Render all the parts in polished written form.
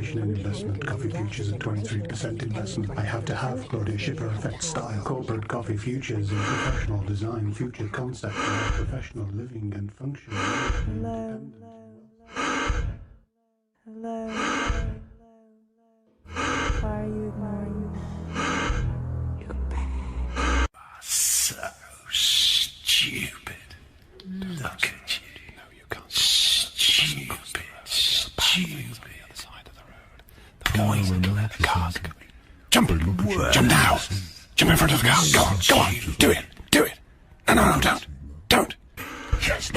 communication and investment. Coffee futures at 23% investment. I have to have Claudia Schiffer effect style. Corporate coffee futures in professional design, future concept, professional living and function. Hello. Hello. Why are you ignoring me? You're bad. So stupid. Look at you. No, you can't. Stupid. Stupid. Pointless. The car's coming. Jump now. Jump in front of the car. Go on. Do it. No, don't.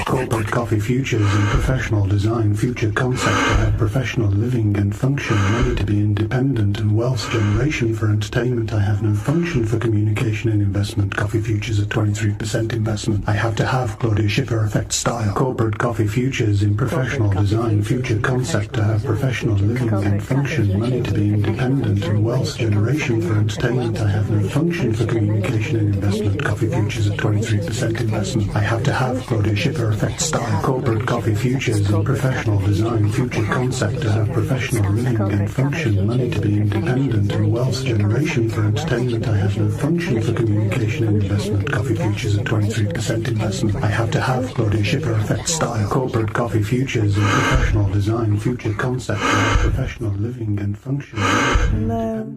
Corporate coffee futures in professional design, future concept to have professional living and function, money to be independent and wealth generation for entertainment. I have no function for communication and investment. Coffee futures at 23% investment. I have to have Claudia Schiffer effect style. Corporate coffee futures in professional design, future concept to have professional living and function, money to be independent and wealth generation for entertainment. I have no function for communication and investment. Coffee futures at 23% investment. I have to have Claudia Schiffer effect style. Corporate coffee futures in professional design, future concept to have professional living and function, money to be independent and wealth generation for entertainment. I have no function for communication and investment. Coffee futures at 23% investment. I have to have Claudia Schiffer effect style. Corporate coffee futures in professional design, future concept to have professional living and function. Hello.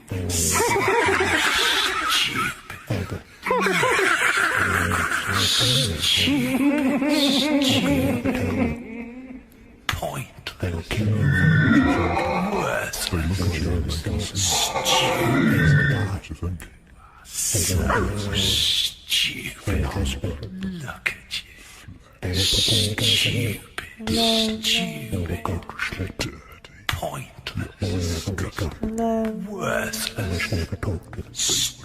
Pointless. So stupid. Look at you. Stupid. Pointless. Hello. Worthless.